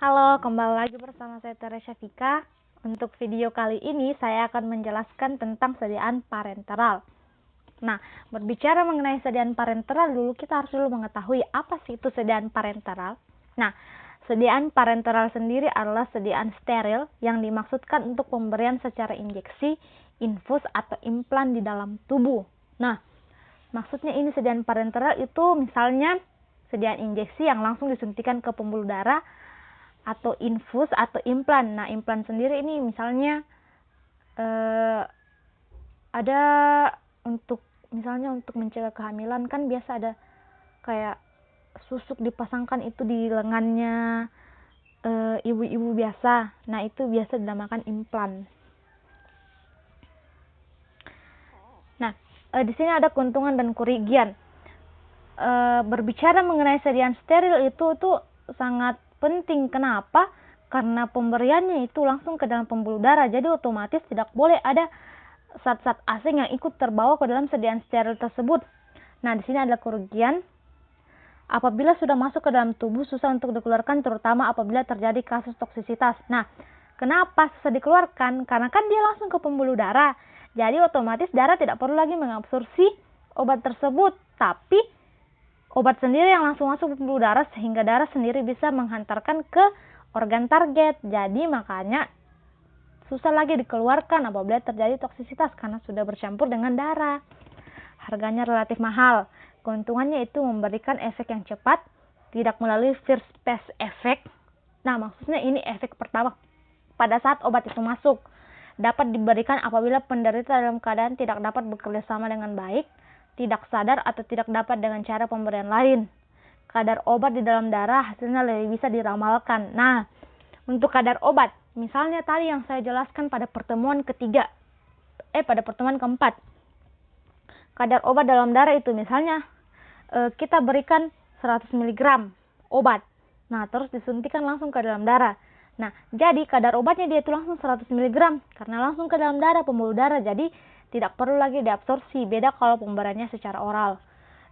Halo, kembali lagi bersama saya Teresya Vika. Untuk video kali ini saya akan menjelaskan tentang sediaan parenteral. Nah, berbicara mengenai sediaan parenteral dulu, kita harus dulu mengetahui apa sih itu sediaan parenteral. Nah, sediaan parenteral sendiri adalah sediaan steril yang dimaksudkan untuk pemberian secara injeksi, infus, atau implan di dalam tubuh. Nah, maksudnya ini sediaan parenteral itu misalnya sediaan injeksi yang langsung disuntikan ke pembuluh darah, atau infus atau implan. Nah, implan sendiri ini misalnya ada untuk misalnya untuk mencegah kehamilan, kan biasa ada kayak susuk dipasangkan itu di lengannya ibu-ibu biasa. Nah, itu biasa dinamakan implan. Nah, di sini ada keuntungan dan kerugian. Berbicara mengenai sediaan steril itu tuh sangat penting. Kenapa? Karena pemberiannya itu langsung ke dalam pembuluh darah, jadi otomatis tidak boleh ada zat-zat asing yang ikut terbawa ke dalam sediaan steril tersebut. Nah, di sini ada kerugian. Apabila sudah masuk ke dalam tubuh, susah untuk dikeluarkan, terutama apabila terjadi kasus toksisitas. Nah, kenapa susah dikeluarkan? Karena kan dia langsung ke pembuluh darah, jadi otomatis darah tidak perlu lagi mengabsorpsi obat tersebut, tapi obat sendiri yang langsung masuk ke pembuluh darah, sehingga darah sendiri bisa menghantarkan ke organ target. Jadi makanya susah lagi dikeluarkan apabila terjadi toksisitas karena sudah bercampur dengan darah. Harganya relatif mahal. Keuntungannya itu memberikan efek yang cepat, tidak melalui first pass effect. Nah, maksudnya ini efek pertama pada saat obat itu masuk. Dapat diberikan apabila penderita dalam keadaan tidak dapat bekerja sama dengan baik, tidak sadar, atau tidak dapat dengan cara pemberian lain. Kadar obat di dalam darah hasilnya lebih bisa diramalkan. Nah, untuk kadar obat, misalnya tadi yang saya jelaskan pada pertemuan keempat. Kadar obat dalam darah itu misalnya kita berikan 100 mg obat. Nah, terus disuntikan langsung ke dalam darah. Nah, jadi kadar obatnya dia itu langsung 100 mg karena langsung ke dalam darah, pembuluh darah. Jadi tidak perlu lagi diabsorpsi. Beda kalau pemberiannya secara oral.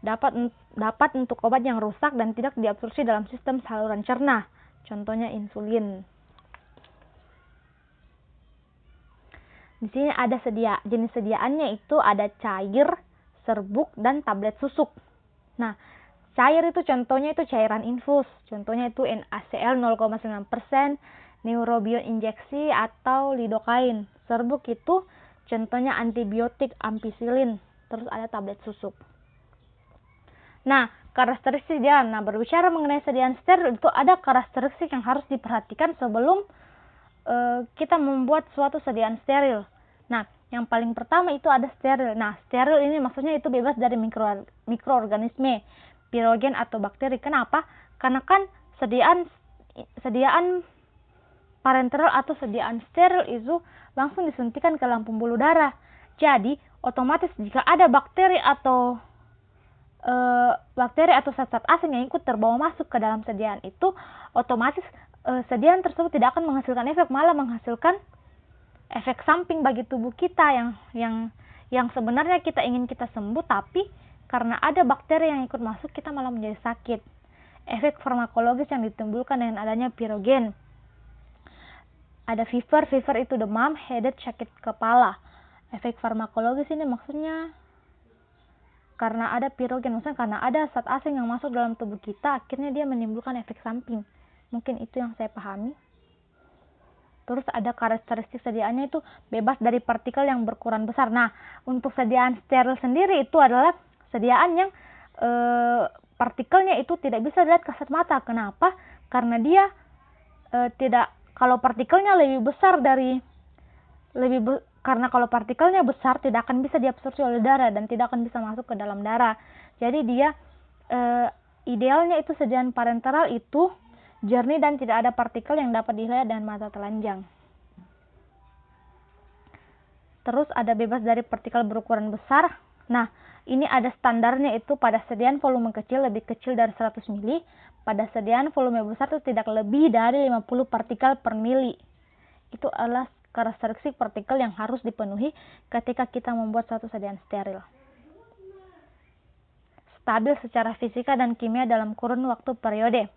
Dapat untuk obat yang rusak dan tidak diabsorpsi dalam sistem saluran cerna. Contohnya insulin. Di sini ada jenis sediaannya itu ada cair, serbuk, dan tablet susuk. Nah, cair itu contohnya itu cairan infus. Contohnya itu NaCl 0,9%, neurobion injeksi, atau lidocaine. Serbuk itu contohnya antibiotik ampicillin. Terus ada tablet susuk. Nah, karakteristik sediaan. Nah, berbicara mengenai sediaan steril itu ada karakteristik yang harus diperhatikan sebelum kita membuat suatu sediaan steril. Nah, yang paling pertama itu ada steril. Nah, steril ini maksudnya itu bebas dari mikroorganisme, pirogen, atau bakteri. Kenapa? Karena kan sediaan parenteral atau sediaan steril itu langsung disuntikan ke dalam pembuluh darah. Jadi, otomatis jika ada bakteri atau zat-zat asing yang ikut terbawa masuk ke dalam sediaan itu, otomatis sediaan tersebut tidak akan menghasilkan efek, malah menghasilkan efek samping bagi tubuh kita yang sebenarnya kita ingin kita sembuh, tapi karena ada bakteri yang ikut masuk, kita malah menjadi sakit. Efek farmakologis yang ditimbulkan dengan adanya pirogen. Ada fever itu demam, headache, sakit kepala. Efek farmakologis ini maksudnya karena ada pirogen, maksudnya karena ada zat asing yang masuk dalam tubuh kita, akhirnya dia menimbulkan efek samping. Mungkin itu yang saya pahami. Terus ada karakteristik sediaannya itu bebas dari partikel yang berukuran besar. Nah, untuk sediaan steril sendiri itu adalah sediaan yang partikelnya itu tidak bisa dilihat kasat mata. Kenapa? Karena dia kalau partikelnya karena kalau partikelnya besar tidak akan bisa diabsorpsi oleh darah dan tidak akan bisa masuk ke dalam darah. Jadi dia idealnya itu sediaan parenteral itu jernih dan tidak ada partikel yang dapat dilihat dengan mata telanjang. Terus ada bebas dari partikel berukuran besar. Nah, ini ada standarnya itu pada sediaan volume kecil lebih kecil dari 100 mili. Pada sediaan volume besar itu tidak lebih dari 50 partikel per mili. Itu adalah karakteristik partikel yang harus dipenuhi ketika kita membuat suatu sediaan steril. Stabil secara fisika dan kimia dalam kurun waktu periode.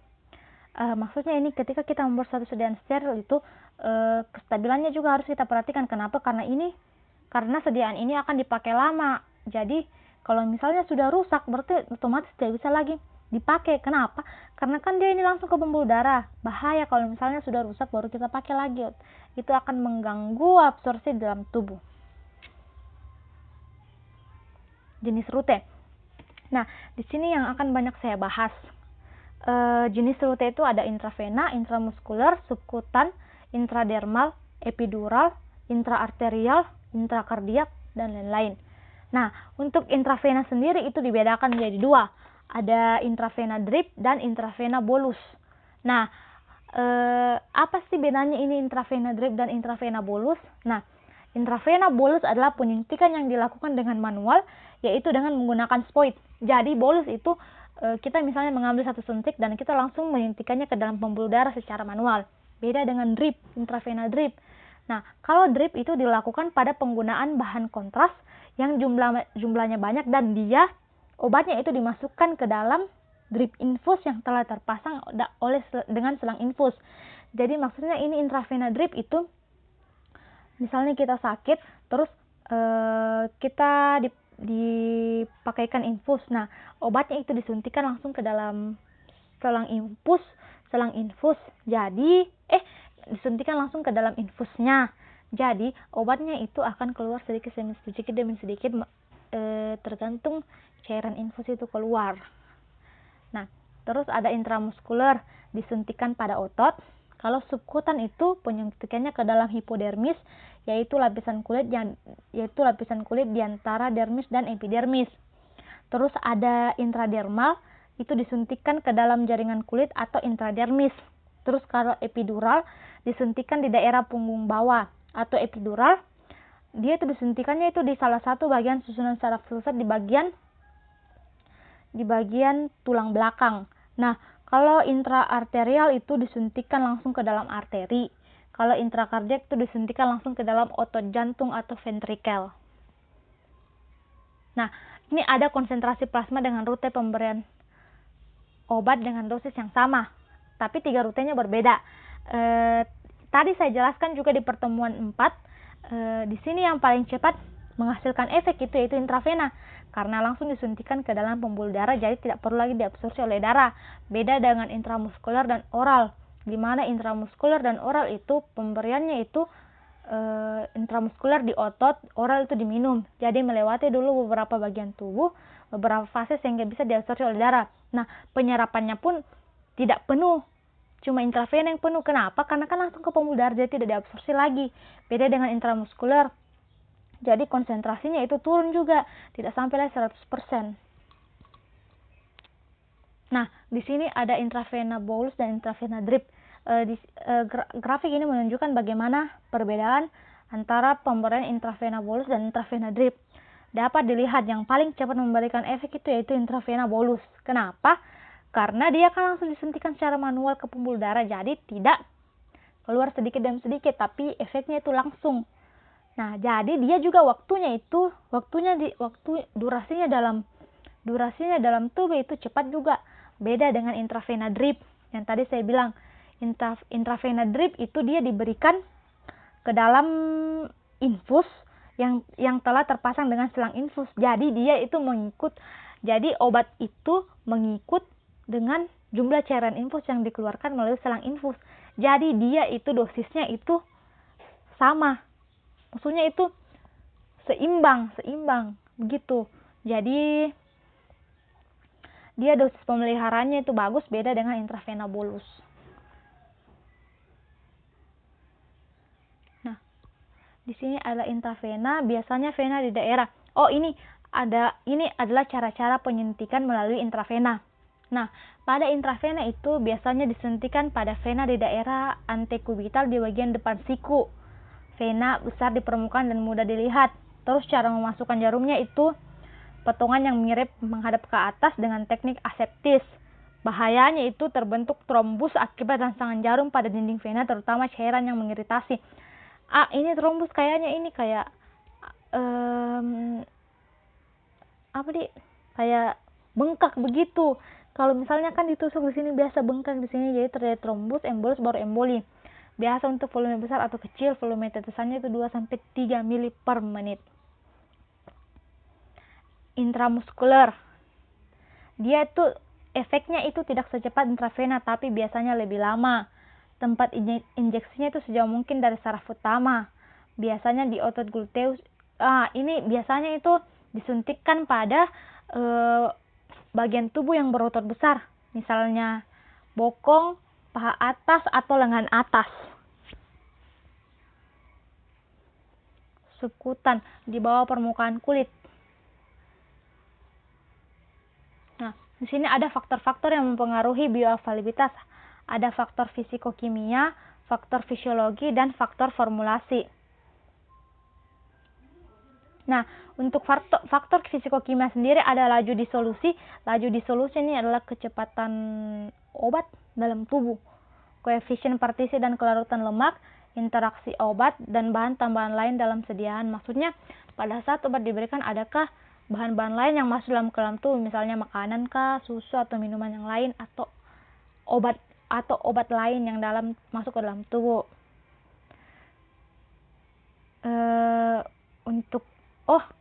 Maksudnya ini ketika kita membuat satu sediaan steril itu kestabilannya juga harus kita perhatikan. Kenapa? Karena sediaan ini akan dipakai lama. Jadi kalau misalnya sudah rusak berarti otomatis tidak bisa lagi dipakai. Kenapa? Karena kan dia ini langsung ke pembuluh darah. Bahaya kalau misalnya sudah rusak baru kita pakai lagi. Itu akan mengganggu absorpsi dalam tubuh. Jenis rute. Nah, di sini yang akan banyak saya bahas. Jenis rute itu ada intravena, intramuskuler, subkutan, intradermal, epidural, intraarterial, intrakardiak, dan lain-lain. Nah, untuk intravena sendiri itu dibedakan menjadi dua. Ada intravena drip dan intravena bolus. Nah, apa sih bedanya ini intravena drip dan intravena bolus? Nah, intravena bolus adalah penyuntikan yang dilakukan dengan manual, yaitu dengan menggunakan spoid. Jadi bolus itu kita misalnya mengambil satu suntik dan kita langsung menyuntikannya ke dalam pembuluh darah secara manual. Beda dengan drip, intravena drip. Nah, kalau drip itu dilakukan pada penggunaan bahan kontras yang jumlahnya banyak dan obatnya itu dimasukkan ke dalam drip infus yang telah terpasang dengan selang infus. Jadi maksudnya ini intravena drip itu misalnya kita sakit terus kita dipakaikan infus. Nah, obatnya itu disuntikan langsung ke dalam selang infus. Jadi disuntikan langsung ke dalam infusnya. Jadi obatnya itu akan keluar sedikit demi sedikit tergantung cairan infus itu keluar. Nah, terus ada intramuskuler, disuntikan pada otot. Kalau subkutan itu penyuntikannya ke dalam hipodermis, yaitu lapisan kulit di antara dermis dan epidermis. Terus ada intradermal, itu disuntikan ke dalam jaringan kulit atau intradermis. Terus kalau epidural disuntikan di daerah punggung bawah, atau epidural dia itu disuntikannya itu di salah satu bagian susunan saraf pusat di bagian tulang belakang. Nah, kalau intraarterial itu disuntikan langsung ke dalam arteri. Kalau intrakardiak itu disuntikan langsung ke dalam otot jantung atau ventrikel. Nah, ini ada konsentrasi plasma dengan rute pemberian obat dengan dosis yang sama, tapi 3 rutenya berbeda. Tadi saya jelaskan juga di pertemuan 4. Di sini yang paling cepat menghasilkan efek itu yaitu intravena, karena langsung disuntikan ke dalam pembuluh darah, jadi tidak perlu lagi diabsorpsi oleh darah. Beda dengan intramuskuler dan oral, di mana intramuskuler dan oral itu pemberiannya itu intramuskuler di otot, oral itu diminum. Jadi melewati dulu beberapa bagian tubuh, beberapa fase sehingga bisa diabsorpsi oleh darah. Nah, penyerapannya pun tidak penuh, cuma intravena yang penuh. Kenapa? Karena kan langsung ke pembuluh darah, jadi tidak diabsorpsi lagi. Beda dengan intramuskuler, jadi konsentrasinya itu turun juga, tidak sampai 100%. Nah, di sini ada intravena bolus dan intravena drip. Grafik ini menunjukkan bagaimana perbedaan antara pemberian intravena bolus dan intravena drip. Dapat dilihat yang paling cepat memberikan efek itu yaitu intravena bolus. Kenapa? Karena dia akan langsung disuntikan secara manual ke pembuluh darah, jadi tidak keluar sedikit demi sedikit, tapi efeknya itu langsung. Nah, jadi dia juga durasinya dalam tubuh itu cepat juga. Beda dengan intravena drip yang tadi saya bilang. Intravena drip itu dia diberikan ke dalam infus yang telah terpasang dengan selang infus. Jadi dia itu jadi obat itu mengikut dengan jumlah cairan infus yang dikeluarkan melalui selang infus. Jadi dia itu dosisnya itu sama. Maksudnya itu seimbang begitu. Jadi dia dosis pemeliharaannya itu bagus, beda dengan intravena bolus. Nah, di sini ada intravena, biasanya vena di daerah. Ini adalah cara-cara penyuntikan melalui intravena. Nah, pada intravena itu biasanya disuntikan pada vena di daerah antekubital di bagian depan siku. Vena besar di permukaan dan mudah dilihat. Terus cara memasukkan jarumnya itu potongan yang mirip menghadap ke atas dengan teknik aseptis. Bahayanya itu terbentuk trombus akibat rangsangan jarum pada dinding vena, terutama cairan yang mengiritasi. Ini trombus kayaknya ini kayak kayak bengkak begitu. Kalau misalnya kan ditusuk di sini biasa bengkak di sini, jadi terjadi trombus, embolus, baru emboli. Biasa untuk volume besar atau kecil, volume tetesannya itu 2 sampai 3 mili per menit. Intramuskuler. Dia itu efeknya itu tidak secepat intravena, tapi biasanya lebih lama. Tempat injeksinya itu sejauh mungkin dari saraf utama. Biasanya di otot gluteus. Ini biasanya itu disuntikkan pada bagian tubuh yang berotot besar, misalnya bokong, paha atas, atau lengan atas. Subkutan, di bawah permukaan kulit. Nah, di sini ada faktor-faktor yang mempengaruhi bioavailabilitas. Ada faktor fisikokimia, faktor fisiologi, dan faktor formulasi. Nah, untuk faktor fisikokimia sendiri ada laju disolusi. Laju disolusi ini adalah kecepatan obat dalam tubuh, koefisien partisi dan kelarutan lemak, interaksi obat, dan bahan tambahan lain dalam sediaan. Maksudnya, pada saat obat diberikan, adakah bahan-bahan lain yang masuk dalam tubuh, misalnya makanan kah, susu atau minuman yang lain, atau obat lain yang masuk ke dalam tubuh.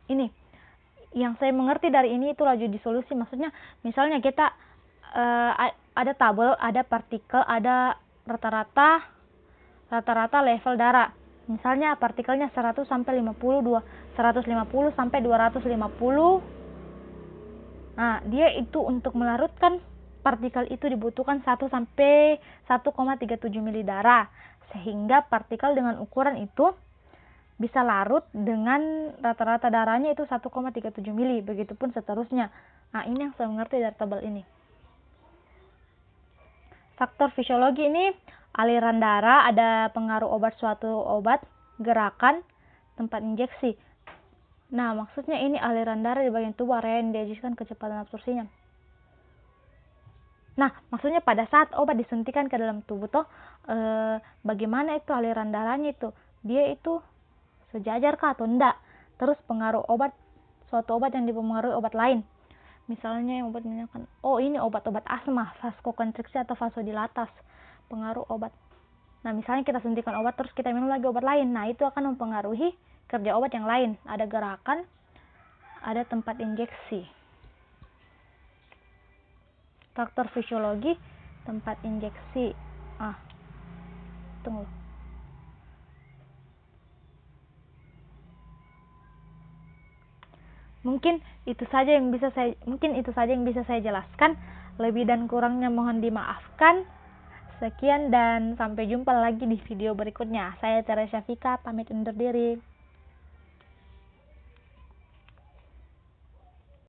Ini yang saya mengerti dari ini itu laju disolusi. Maksudnya misalnya kita ada tabel, ada partikel, ada rata-rata level darah. Misalnya partikelnya 100 sampai 50, 150 sampai 250. Nah, dia itu untuk melarutkan partikel itu dibutuhkan 1 sampai 1,37 mili darah. Sehingga partikel dengan ukuran itu bisa larut dengan rata-rata darahnya itu 1,37 mili, begitupun seterusnya. Nah, ini yang saya mengerti dari tabel ini. Faktor fisiologi ini aliran darah, ada pengaruh suatu obat, gerakan, tempat injeksi. Nah, maksudnya ini aliran darah di bagian tubuh area yang diinjeksikan, kecepatan absorpsinya. Nah, maksudnya pada saat obat disuntikan ke dalam tubuh bagaimana itu aliran darahnya itu? Dia itu sejajar kah atau enggak? Terus pengaruh suatu obat yang dipengaruhi obat lain. Misalnya yang obat menyebabkan, ini obat-obat asma, vaskokonstriksi atau vasodilatas, pengaruh obat. Nah, misalnya kita suntikan obat terus kita minum lagi obat lain. Nah, itu akan mempengaruhi kerja obat yang lain. Ada gerakan, ada tempat injeksi. Faktor fisiologi, tempat injeksi. Tunggu. Mungkin itu saja yang bisa saya jelaskan. Lebih dan kurangnya mohon dimaafkan. Sekian dan sampai jumpa lagi di video berikutnya. Saya Teresia Vika, pamit undur diri.